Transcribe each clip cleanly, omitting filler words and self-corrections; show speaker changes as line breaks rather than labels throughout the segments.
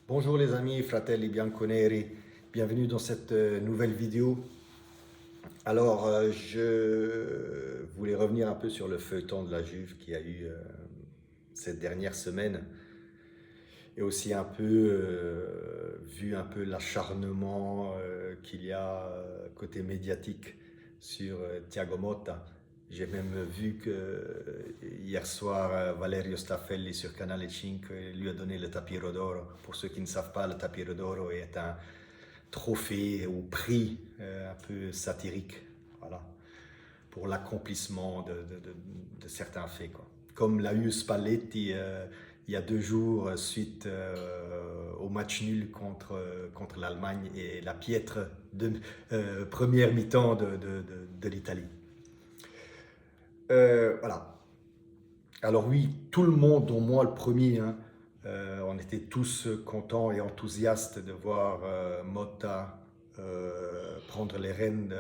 Bonjour les amis, fratelli bianconeri, bienvenue dans cette nouvelle vidéo. Alors, je voulais revenir un peu sur le feuilleton de la Juve qui a eu cette dernière semaine et aussi un peu vu un peu l'acharnement qu'il y a côté médiatique sur Thiago Motta. J'ai même vu que hier soir, Valerio Staffelli sur Canale 5 lui a donné le tapiro d'oro. Pour ceux qui ne savent pas, le tapiro d'oro est un trophée ou prix un peu satirique, voilà, pour l'accomplissement de certains faits, quoi. Comme l'a eu Spalletti il y a 2 jours suite au match nul contre l'Allemagne et la piètre première mi-temps de l'Italie. Voilà. Alors oui, tout le monde, dont moi le premier, hein, on était tous contents et enthousiastes de voir Motta prendre les rênes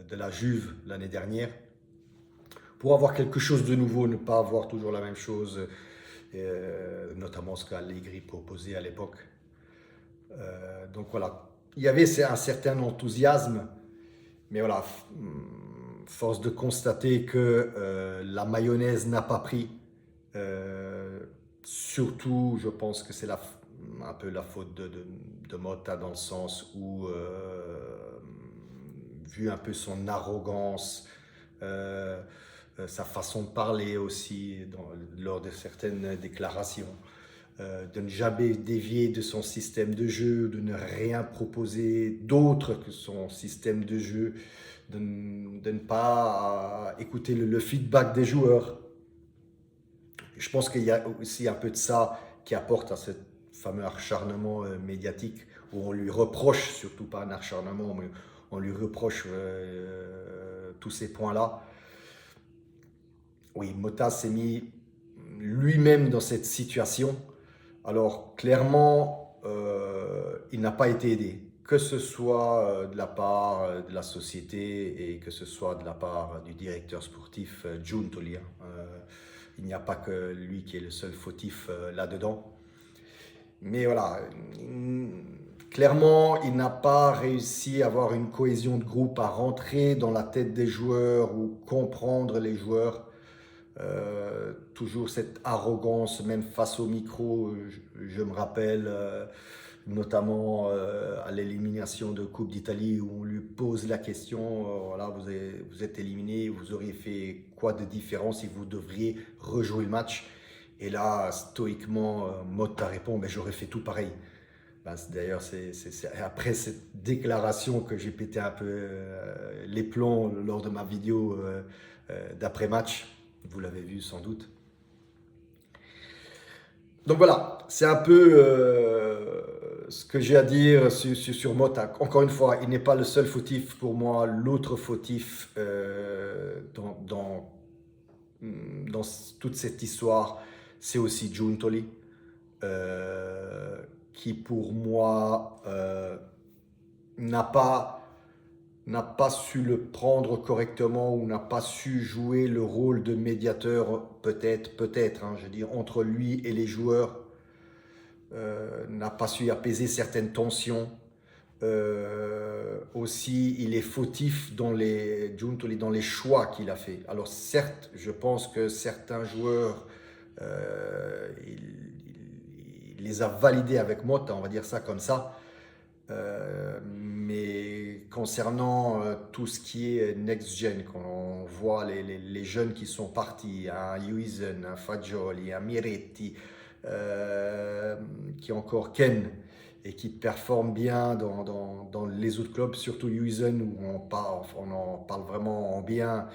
de la Juve l'année dernière. Pour avoir quelque chose de nouveau, ne pas avoir toujours la même chose, notamment ce qu'Allegri proposait à l'époque. Donc voilà, il y avait un certain enthousiasme, mais voilà, force de constater que la mayonnaise n'a pas pris. Surtout, je pense que c'est un peu la faute de Motta dans le sens où, vu un peu son arrogance, sa façon de parler aussi lors de certaines déclarations, de ne jamais dévier de son système de jeu, de ne rien proposer d'autre que son système de jeu, de ne pas écouter le feedback des joueurs. Je pense qu'il y a aussi un peu de ça qui apporte à ce fameux acharnement médiatique où on lui reproche, surtout pas un acharnement, mais on lui reproche tous ces points-là. Oui, Motta s'est mis lui-même dans cette situation. Alors clairement, il n'a pas été aidé, que ce soit de la part de la société et que ce soit de la part du directeur sportif Giuntoli. Il n'y a pas que lui qui est le seul fautif là-dedans. Mais voilà, clairement, il n'a pas réussi à avoir une cohésion de groupe, à rentrer dans la tête des joueurs ou comprendre les joueurs. Toujours cette arrogance, même face au micro, je me rappelle notamment à l'élimination de Coupe d'Italie où on lui pose la question, voilà, vous êtes éliminé, vous auriez fait quoi de différent si vous devriez rejouer le match? Et là, stoïquement, Motta répond, ben, j'aurais fait tout pareil. Ben, d'ailleurs, c'est après cette déclaration que j'ai pété un peu les plombs lors de ma vidéo d'après-match. Vous l'avez vu sans doute. Donc voilà, c'est un peu ce que j'ai à dire sur Motta. Encore une fois, il n'est pas le seul fautif pour moi. L'autre fautif dans toute cette histoire, c'est aussi Giuntoli, qui pour moi n'a pas su le prendre correctement ou n'a pas su jouer le rôle de médiateur, peut-être, hein, je veux dire, entre lui et les joueurs, n'a pas su apaiser certaines tensions. Aussi, il est fautif dans les choix qu'il a fait. Alors certes, je pense que certains joueurs, il les a validés avec Motta, on va dire ça comme ça. Mais concernant tout ce qui est next-gen, quand on voit les jeunes qui sont partis, un Huijsen, un Fagioli, un Miretti, qui est encore Ken, et qui performe bien dans les autres clubs, surtout Huijsen, où on en parle vraiment en bien,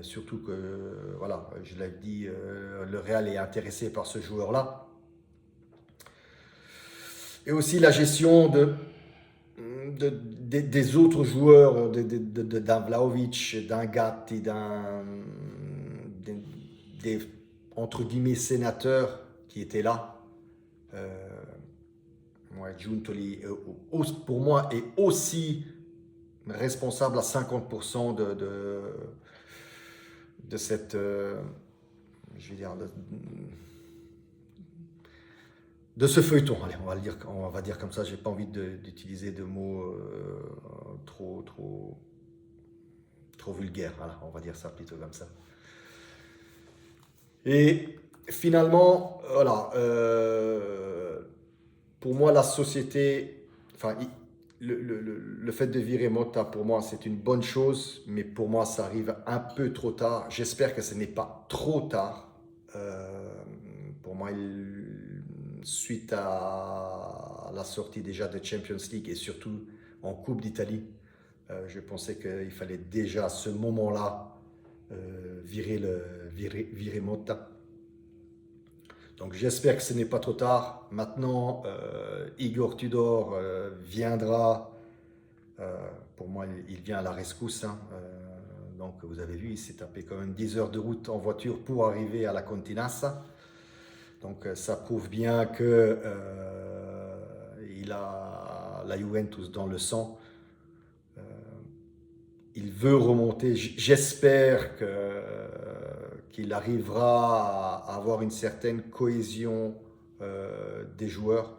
surtout que, voilà, je l'ai dit, le Real est intéressé par ce joueur-là. Et aussi la gestion des autres joueurs, d'un Vlahovic, d'un Gatti, des, entre guillemets, sénateurs qui étaient là. Giuntoli, pour moi, est aussi responsable à 50% de cette, je vais dire, de ce feuilleton. Allez, on va dire comme ça, j'ai pas envie d'utiliser de mots trop vulgaires. Voilà, on va dire ça plutôt comme ça. Et finalement, voilà, pour moi, la société, enfin, le fait de virer Motta, pour moi, c'est une bonne chose, mais pour moi, ça arrive un peu trop tard. J'espère que ce n'est pas trop tard. Pour moi, suite à la sortie déjà de Champions League et surtout en Coupe d'Italie, je pensais qu'il fallait déjà à ce moment-là virer Motta. Donc j'espère que ce n'est pas trop tard. Maintenant, Igor Tudor viendra. Pour moi, il vient à la rescousse. Hein. Donc vous avez vu, il s'est tapé quand même 10 heures de route en voiture pour arriver à la Continassa. Donc ça prouve bien que il a la Juventus dans le sang. Il veut remonter. J'espère qu'il arrivera à avoir une certaine cohésion des joueurs.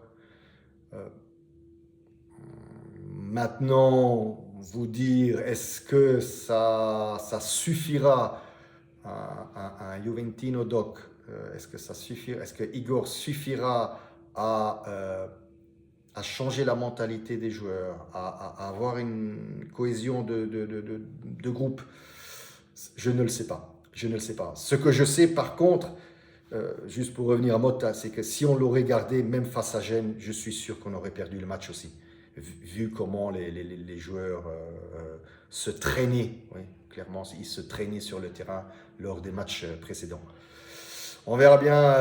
Maintenant, vous dire, est-ce que ça suffira un Juventino Doc? Est-ce que ça suffira? Est-ce que Igor suffira à changer la mentalité des joueurs, à avoir une cohésion de groupe? Je ne le sais pas. Je ne le sais pas. Ce que je sais par contre, juste pour revenir à Motta, c'est que si on l'aurait gardé, même face à Gênes, je suis sûr qu'on aurait perdu le match aussi. Vu comment les joueurs se traînaient, oui, clairement, ils se traînaient sur le terrain lors des matchs précédents. On verra bien,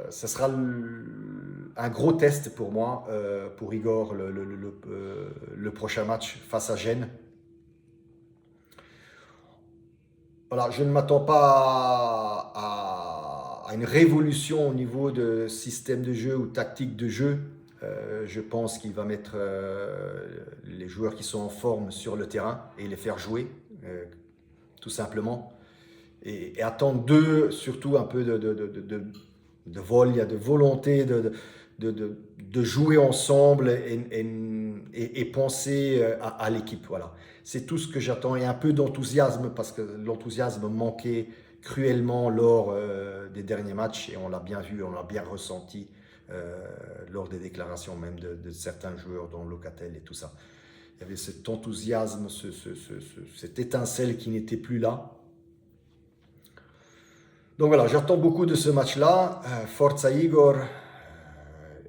ce sera un gros test pour moi, pour Igor, le prochain match face à Gênes. Voilà, je ne m'attends pas à une révolution au niveau de système de jeu ou tactique de jeu. Je pense qu'il va mettre les joueurs qui sont en forme sur le terrain et les faire jouer, tout simplement. Et attendre d'eux surtout un peu de volonté de jouer ensemble et penser à l'équipe. Voilà. C'est tout ce que j'attends et un peu d'enthousiasme parce que l'enthousiasme manquait cruellement lors des derniers matchs et on l'a bien vu, on l'a bien ressenti lors des déclarations même de certains joueurs dont Locatelli et tout ça. Il y avait cet enthousiasme, cette étincelle qui n'était plus là. Donc voilà, j'attends beaucoup de ce match-là. Forza Igor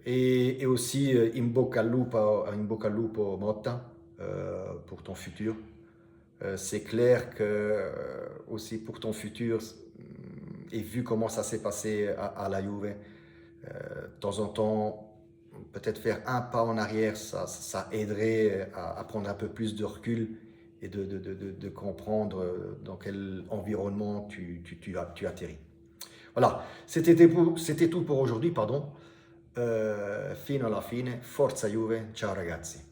et aussi in bocca al lupo Motta pour ton futur. C'est clair que aussi pour ton futur, et vu comment ça s'est passé à la Juve, de temps en temps, peut-être faire un pas en arrière, ça aiderait à prendre un peu plus de recul et de comprendre dans quel environnement tu atterris. Voilà, c'était tout pour aujourd'hui, pardon. Fino alla fine, forza Juve, ciao ragazzi.